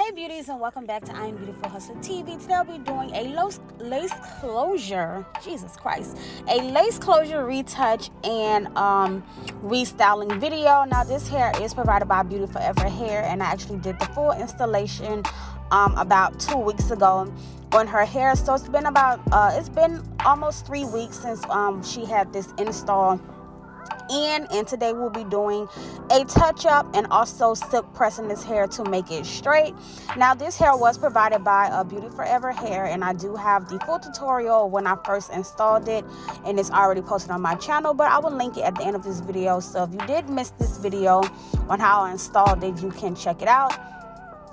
Hey beauties, and welcome back to IAmBeautifulHustler TV. Today I'll be doing a lace closure, Jesus Christ, a lace closure retouch and restyling video. Now this hair is provided by BeautyForeverHair, and I actually did the full installation about 2 weeks ago on her hair. So it's been almost 3 weeks since she had this install. And today we'll be doing a touch-up and also silk pressing this hair to make it straight. Now this hair was provided by BeautyForeverHair, and I do have the full tutorial when I first installed it, and it's already posted on my channel, but I will link it at the end of this video. So if you did miss this video on how I installed it, you can check it out.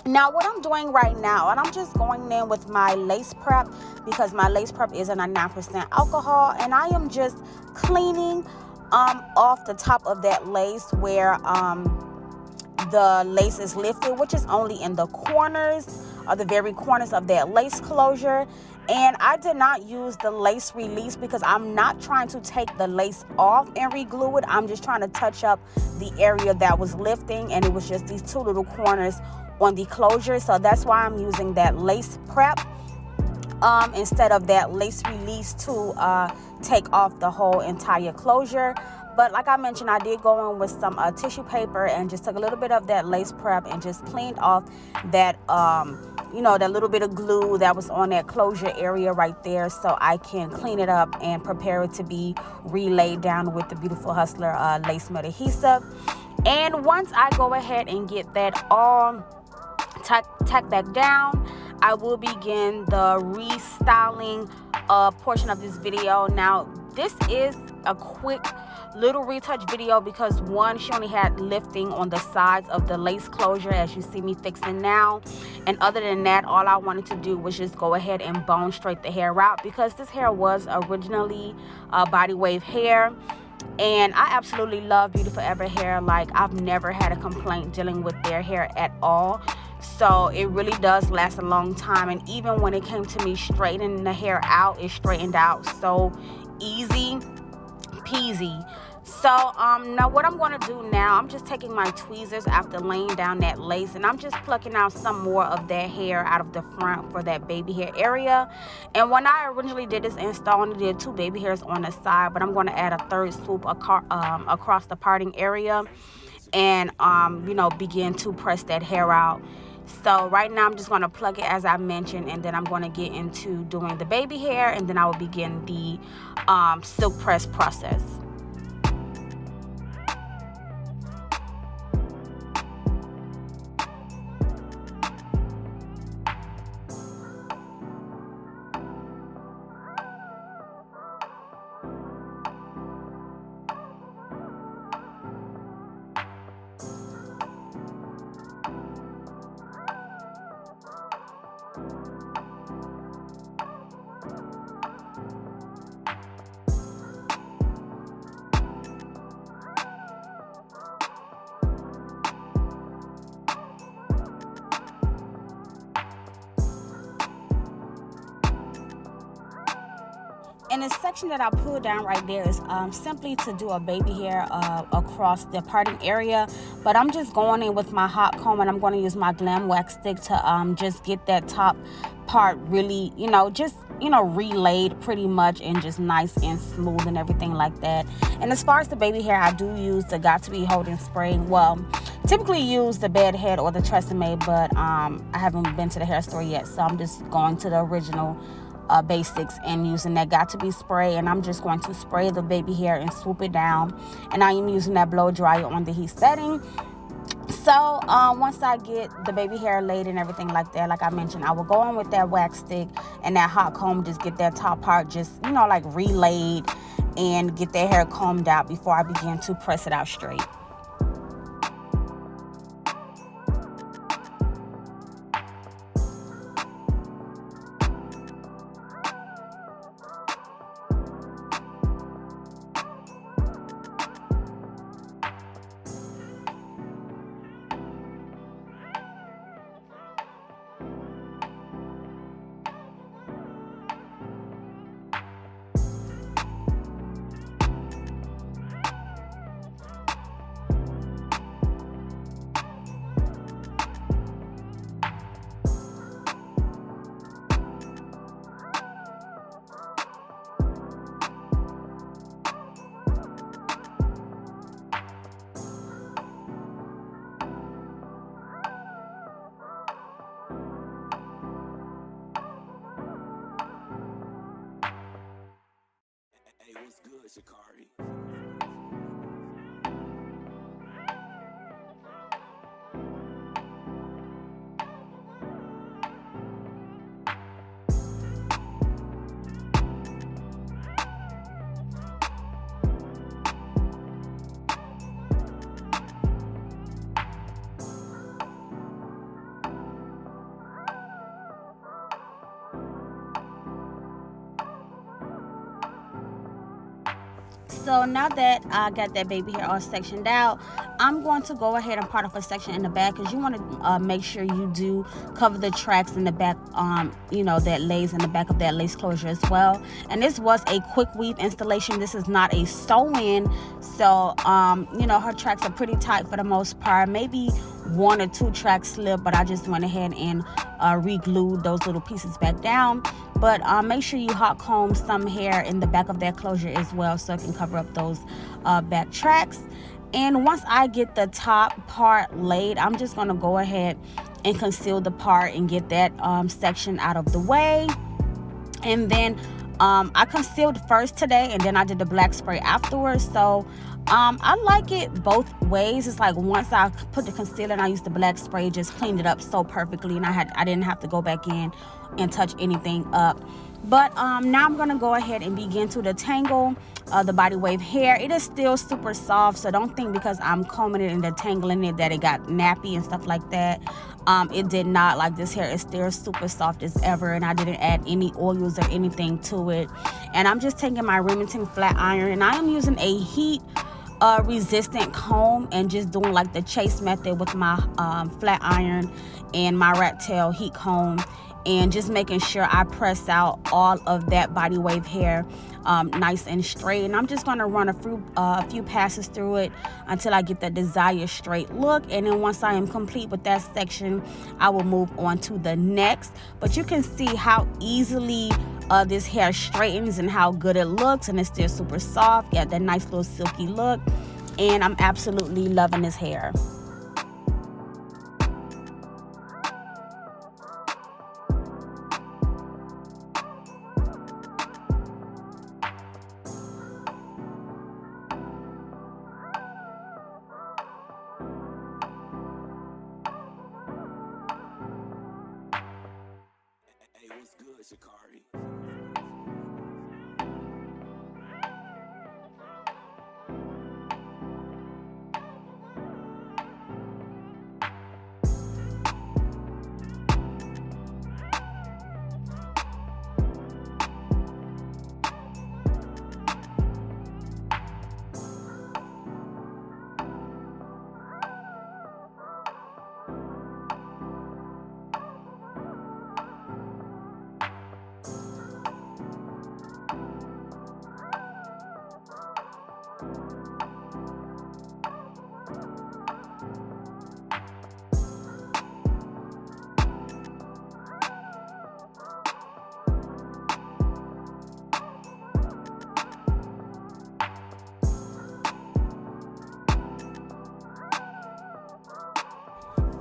Now what I'm doing right now, and I'm just going in with my lace prep because my lace prep is in a 9% alcohol, and I am just cleaning off the top of that lace where the lace is lifted, which is only in the corners or the very corners of that lace closure. And I did not use the lace release because I'm not trying to take the lace off and re-glue it. I'm just trying to touch up the area that was lifting, and it was just these two little corners on the closure. So that's why I'm using that lace prep instead of that lace release to take off the whole entire closure. But like I mentioned, I did go in with some tissue paper and just took a little bit of that lace prep and just cleaned off that that little bit of glue that was on that closure area right there, so I can clean it up and prepare it to be relaid down with the Beautiful Hustler lace melt adhesive. And once I go ahead and get that all tack back down, I will begin the restyling portion of this video. Now this is a quick little retouch video because one, she only had lifting on the sides of the lace closure as you see me fixing now, and other than that, all I wanted to do was just go ahead and bone straight the hair out because this hair was originally body wave hair. And I absolutely love BeautyForeverHair. Like, I've never had a complaint dealing with their hair at all. So it really does last a long time. And even when it came to me straightening the hair out, it straightened out so easy peasy. So now what I'm going to do now, I'm just taking my tweezers after laying down that lace, and I'm just plucking out some more of that hair out of the front for that baby hair area. And when I originally did this install, I only did 2 baby hairs on the side, but I'm going to add a third swoop across the parting area and begin to press that hair out. So right now I'm just going to plug it as I mentioned, and then I'm going to get into doing the baby hair, and then I will begin the silk press process. And the section that I pulled down right there is simply to do a baby hair across the parting area. But I'm just going in with my hot comb, and I'm going to use my Glam Wax stick to just get that top part really, relayed pretty much and just nice and smooth and everything like that. And as far as the baby hair, I do use the Got To Be Holding spray. Well, typically use the Bed Head or the Tresemme, but I haven't been to the hair store yet, so I'm just going to the original basics and using that Got To Be spray. And I'm just going to spray the baby hair and swoop it down, and I am using that blow dryer on the heat setting. So once I get the baby hair laid and everything like that, like I mentioned, I will go in with that wax stick and that hot comb, just get that top part just relayed and get that hair combed out before I begin to press it out straight. So now that I got that baby hair all sectioned out, I'm going to go ahead and part off a section in the back, because you want to make sure you do cover the tracks in the back, that lays in the back of that lace closure as well. And this was a quick weave installation. This is not a sew-in, so her tracks are pretty tight for the most part. Maybe 1 or 2 tracks slip, but I just went ahead and re-glued those little pieces back down. But make sure you hot comb some hair in the back of that closure as well, so it can cover up those back tracks. And once I get the top part laid, I'm just going to go ahead and conceal the part and get that section out of the way. And then I concealed first today, and then I did the black spray afterwards. So I like it both ways. It's like once I put the concealer and I used the black spray, it just cleaned it up so perfectly, and I didn't have to go back in and touch anything up. But now I'm gonna go ahead and begin to detangle the body wave hair. It is still super soft, so don't think because I'm combing it and detangling it that it got nappy and stuff like that. It did not. Like, this hair is still super soft as ever, and I didn't add any oils or anything to it. And I'm just taking my Remington flat iron, and I am using a heat resistant comb and just doing like the chase method with my flat iron and my rat tail heat comb, and just making sure I press out all of that body wave hair nice and straight. And I'm just going to run a few passes through it until I get that desired straight look. And then once I am complete with that section, I will move on to the next. But you can see how easily this hair straightens and how good it looks, and it's still super soft. Got that nice little silky look, and I'm absolutely loving this hair.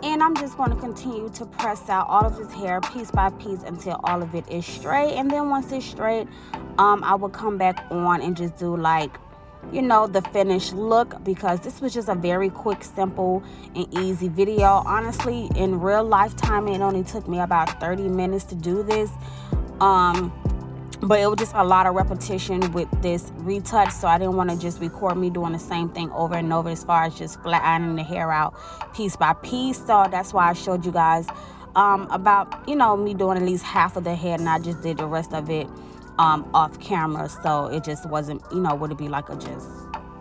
And I'm just going to continue to press out all of this hair piece by piece until all of it is straight. And then once it's straight, I will come back on and just do like, the finished look, because this was just a very quick, simple, and easy video. Honestly, in real life time, it only took me about 30 minutes to do this. But it was just a lot of repetition with this retouch, so I didn't want to just record me doing the same thing over and over as far as just flat ironing the hair out piece by piece. So that's why I showed you guys about, me doing at least half of the hair, and I just did the rest of it off camera. So it just wasn't, would it be like a just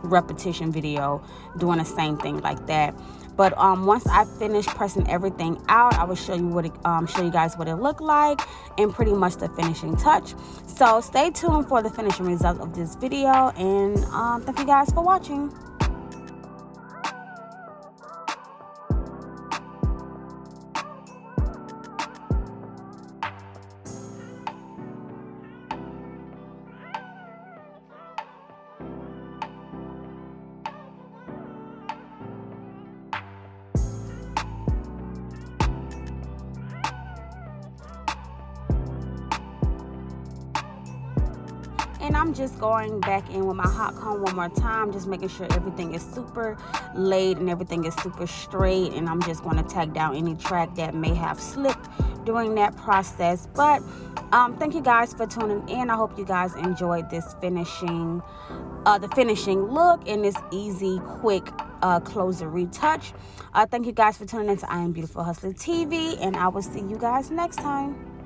repetition video doing the same thing like that. But once I finish pressing everything out, I will show you guys what it looked like and pretty much the finishing touch. So stay tuned for the finishing result of this video, and thank you guys for watching. And I'm just going back in with my hot comb one more time, just making sure everything is super laid and everything is super straight. And I'm just going to tag down any track that may have slipped during that process. But thank you guys for tuning in. I hope you guys enjoyed this finishing look and this easy, quick closer retouch. Thank you guys for tuning in to I Am Beautiful Hustler TV, and I will see you guys next time.